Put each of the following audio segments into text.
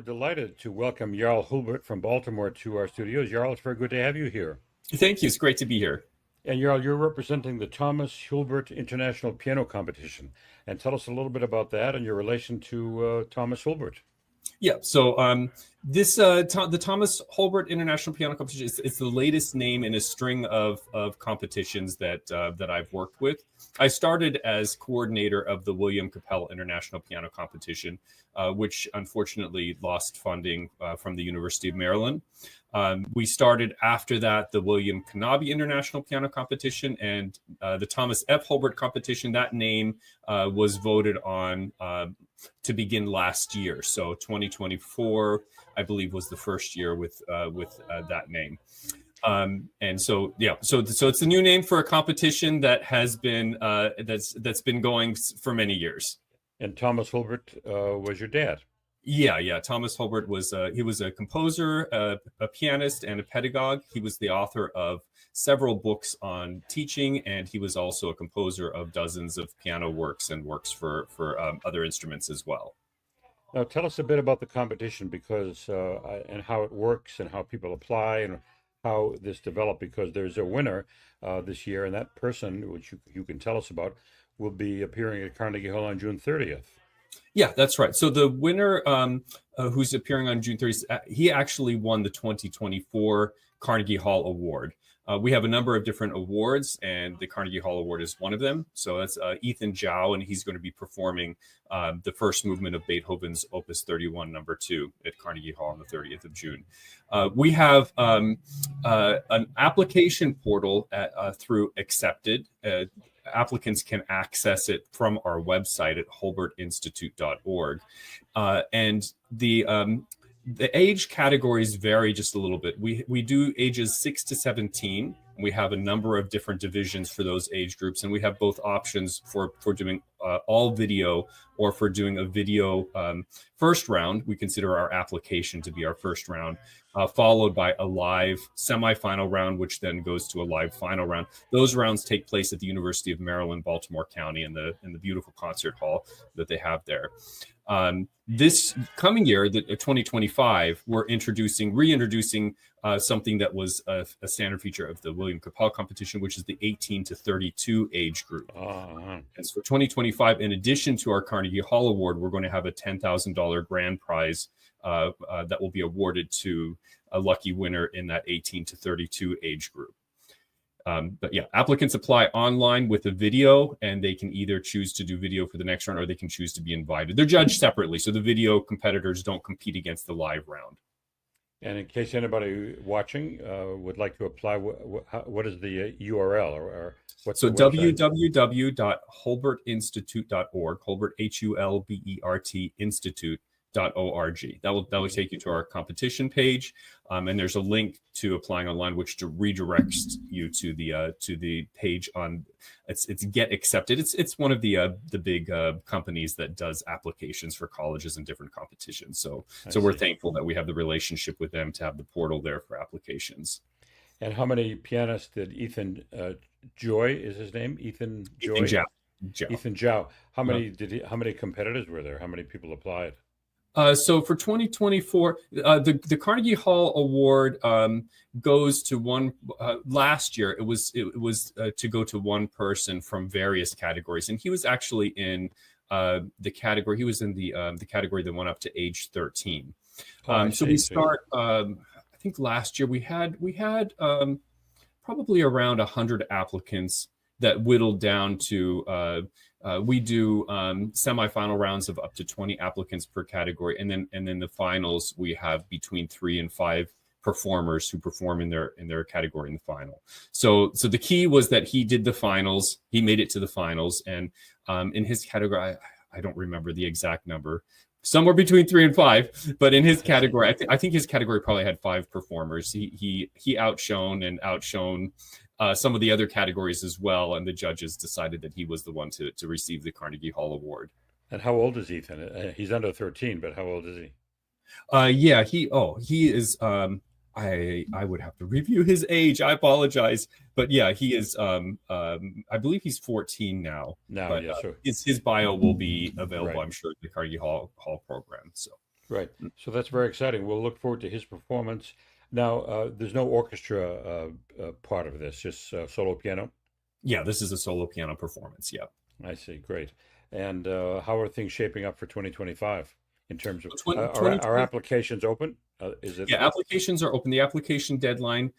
we're delighted to welcome Jarl Hulbert from Baltimore to our studios. Jarl, it's very good to have you here. Thank you. It's great to be here. And Jarl, you're representing the Thomas Hulbert International Piano Competition. And tell us a little bit about that and your relation to Thomas Hulbert. Yeah, so the Thomas Hulbert International Piano Competition is the latest name in a string of competitions that I've worked with. I started as coordinator of the William Kapell International Piano Competition, which unfortunately lost funding from the University of Maryland. We started after that the William Knabe International Piano Competition and the Thomas F. Hulbert Competition. That name was voted on to begin last year. So 2024, I believe, was the first year with that name. And so yeah, so it's a new name for a competition that has been that's been going for many years. And Thomas Hulbert was your dad. Yeah. Thomas Hulbert was he was a composer, a pianist, and a pedagogue. He was the author of several books on teaching, and he was also a composer of dozens of piano works and works for other instruments as well. Now, tell us a bit about the competition, because and how it works and how people apply and how this developed. Because there's a winner this year, and that person, which you can tell us about, will be appearing at Carnegie Hall on June 30th. Yeah, that's right. So the winner who's appearing on June 30th, he actually won the 2024 Carnegie Hall Award. We have a number of different awards, and the Carnegie Hall Award is one of them. So that's Ethan Zhao, and he's going to be performing the first movement of Beethoven's Opus 31, number 2 at Carnegie Hall on the 30th of June. We have an application portal through Accepted. Applicants can access it from our website at hulbertinstitute.org. And the age categories vary just a little bit. We do ages 6 to 17. We have a number of different divisions for those age groups, and we have both options for doing all video or for doing a video first round. We consider our application to be our first round, followed by a live semifinal round, which then goes to a live final round. Those rounds take place at the University of Maryland, Baltimore County, in the beautiful concert hall that they have there. This coming year, the 2025, we're reintroducing something that was a standard feature of the William Kapell competition, which is the 18 to 32 age group. And so for 2025, in addition to our Carnegie Hall Award, we're going to have a $10,000 grand prize that will be awarded to a lucky winner in that 18 to 32 age group. But yeah, applicants apply online with a video, and they can either choose to do video for the next round or they can choose to be invited. They're judged separately, so the video competitors don't compete against the live round. And in case anybody watching would like to apply, what is the URL or what's so the website? www.hulbertinstitute.org, Hulbert, Hulbert Institute.org. That will take you to our competition page, and there's a link to applying online, which redirects you to the page on it's Get Accepted. It's one of the big companies that does applications for colleges and different competitions. So we're thankful that we have the relationship with them to have the portal there for applications. And how many pianists did Ethan Joy is his name? Ethan Joy. Ethan Zhao. How many competitors were there? How many people applied? So for 2024, the Carnegie Hall Award goes to one. Last year, it was to go to one person from various categories, and he was actually in the category. He was in the category that went up to age 13. So we start. I think last year we had probably around 100 applicants that whittled down to. We do semifinal rounds of up to 20 applicants per category, and then the finals we have between 3 and 5 performers who perform in their category in the final. So the key was that he did the finals. He made it to the finals, and in his category, I don't remember the exact number, somewhere between 3 and 5. But in his category, I think his category probably had 5 performers. He outshone some of the other categories as well, and the judges decided that he was the one to receive the Carnegie Hall Award. And how old is Ethan? He's under 13, but how old is he? He is. I would have to review his age. I apologize, but yeah, he is. I believe he's 14 now. Now, but, yeah, sure. His bio will be available, Right. I'm sure, at the Carnegie Hall program. So. Right. So that's very exciting. We'll look forward to his performance. Now, there's no orchestra part of this, just solo piano. Yeah, this is a solo piano performance. Yeah. I see. Great. And how are things shaping up for 2025 in terms of 2020, our applications open? Is it? yeah, applications are open. The application deadline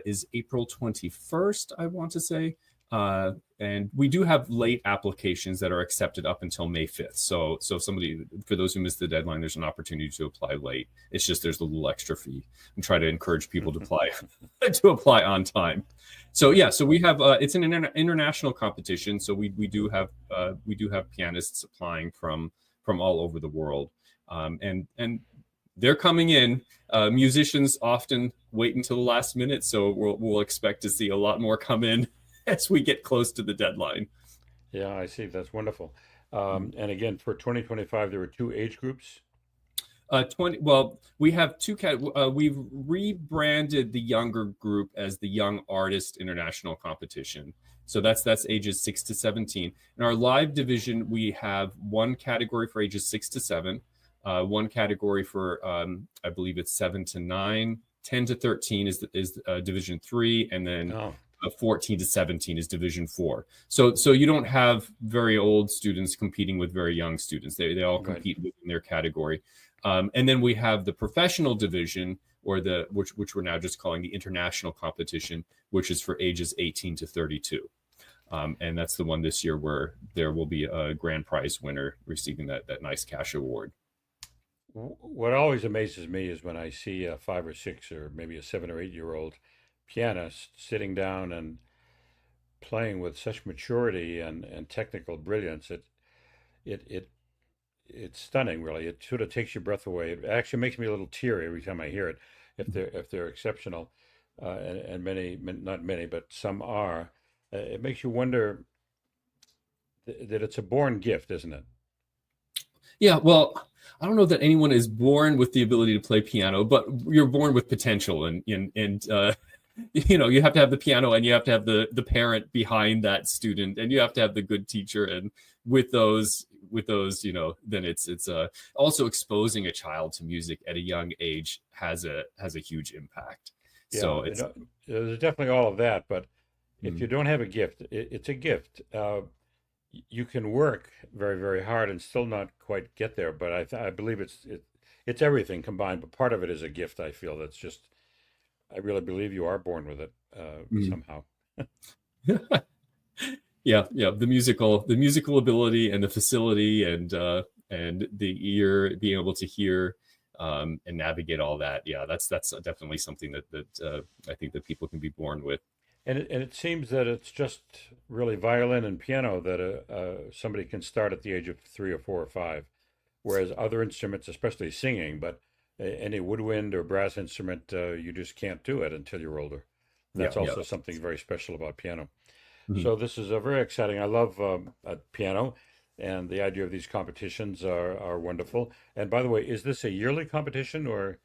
is April 21st, I want to say. And we do have late applications that are accepted up until May 5th. So somebody, for those who missed the deadline, there's an opportunity to apply late. It's just there's a little extra fee, and try to encourage people to apply to apply on time. So yeah, so we have it's an international competition. So we do have pianists applying from all over the world, and they're coming in. Musicians often wait until the last minute, so we'll expect to see a lot more come in as we get close to the deadline. Yeah, I see. That's wonderful. And again, for 2025, there were two age groups. Well, we have we've rebranded the younger group as the Young Artist International Competition. So that's ages 6 to 17. In our live division, we have one category for ages 6 to 7, one category for I believe it's 7 to 9, 10 to 13 is Division 3, and then 14 to 17 is Division 4. So you don't have very old students competing with very young students. They all compete within their category. And then we have the professional division, or which we're now just calling the international competition, which is for ages 18 to 32. And that's the one this year where there will be a grand prize winner receiving that nice cash award. What always amazes me is when I see a 5 or 6 or maybe a 7 or 8-year-old pianist sitting down and playing with such maturity and technical brilliance. It's stunning, really. It sort of takes your breath away. It actually makes me a little teary every time I hear it. If they're exceptional, and many, not many, but some are. It makes you wonder that it's a born gift, isn't it? Yeah, well, I don't know that anyone is born with the ability to play piano, but you're born with potential, and you have to have the piano, and you have to have the parent behind that student, and you have to have the good teacher, and with those, then it's also exposing a child to music at a young age has a huge impact. Yeah, so there's definitely all of that, but if you don't have a gift, it's a gift. You can work very, very hard and still not quite get there, but I believe it's everything combined. But part of it is a gift. I feel that's just. I really believe you are born with it somehow. Yeah, the musical ability and the facility and the ear, being able to hear and navigate all that. Yeah, that's definitely something that I think that people can be born with. And it seems that it's just really violin and piano that somebody can start at the age of 3 or 4 or 5, whereas other instruments, especially singing, but any woodwind or brass instrument, you just can't do it until you're older. That's also something very special about piano. Mm-hmm. So this is very exciting. I love piano, and the idea of these competitions are wonderful. And by the way, is this a yearly competition or?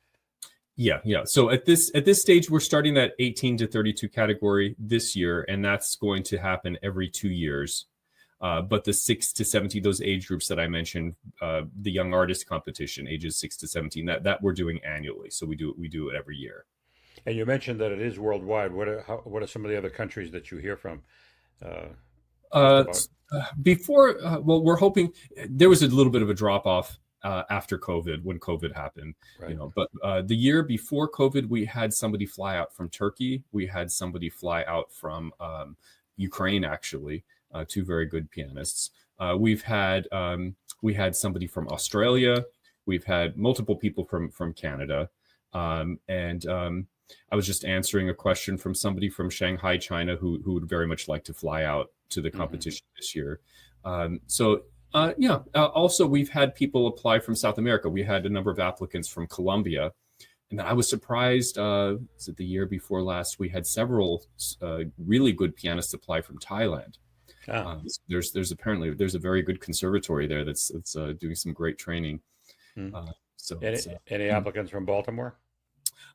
Yeah. So at this stage, we're starting that 18 to 32 category this year, and that's going to happen every 2 years. But the 6 to 17, those age groups that I mentioned, the young artist competition, ages 6 to 17, that we're doing annually. So we do it every year. And you mentioned that it is worldwide. What are some of the other countries that you hear from? Before, we're hoping there was a little bit of a drop off after COVID, when COVID happened, right. But the year before COVID, we had somebody fly out from Turkey. We had somebody fly out from Ukraine, actually. 2 very good pianists. We had somebody from Australia. We've had multiple people from Canada. I was just answering a question from somebody from Shanghai, China, who would very much like to fly out to the competition this year. Also, we've had people apply from South America. We had a number of applicants from Colombia. And I was surprised, the year before last, we had several really good pianists apply from Thailand. There's apparently a very good conservatory there that's doing some great training. Any applicants from Baltimore?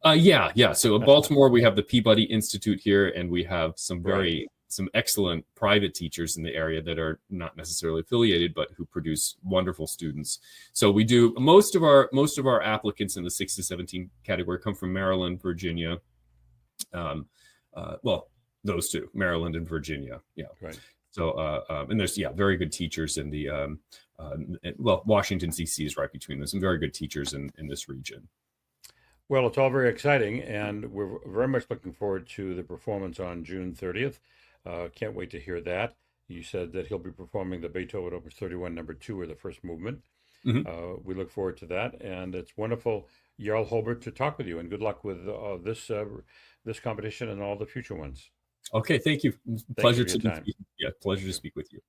Yeah. So in Baltimore, we have the Peabody Institute here, and we have some very some excellent private teachers in the area that are not necessarily affiliated, but who produce wonderful students. So we do most of our applicants in the 6 to 17 category come from Maryland, Virginia. Well, those two, Maryland and Virginia. Yeah. Right. So, and there's, very good teachers in the, Washington, D.C. is right between them. Some very good teachers in this region. Well, it's all very exciting, and we're very much looking forward to the performance on June 30th. Can't wait to hear that. You said that he'll be performing the Beethoven Opus 31 No. 2, or the first movement. Mm-hmm. We look forward to that, and it's wonderful, Jarl Hulbert, to talk with you, and good luck with this competition and all the future ones. Okay, thank you. Thank you for your Pleasure time. to speak with you.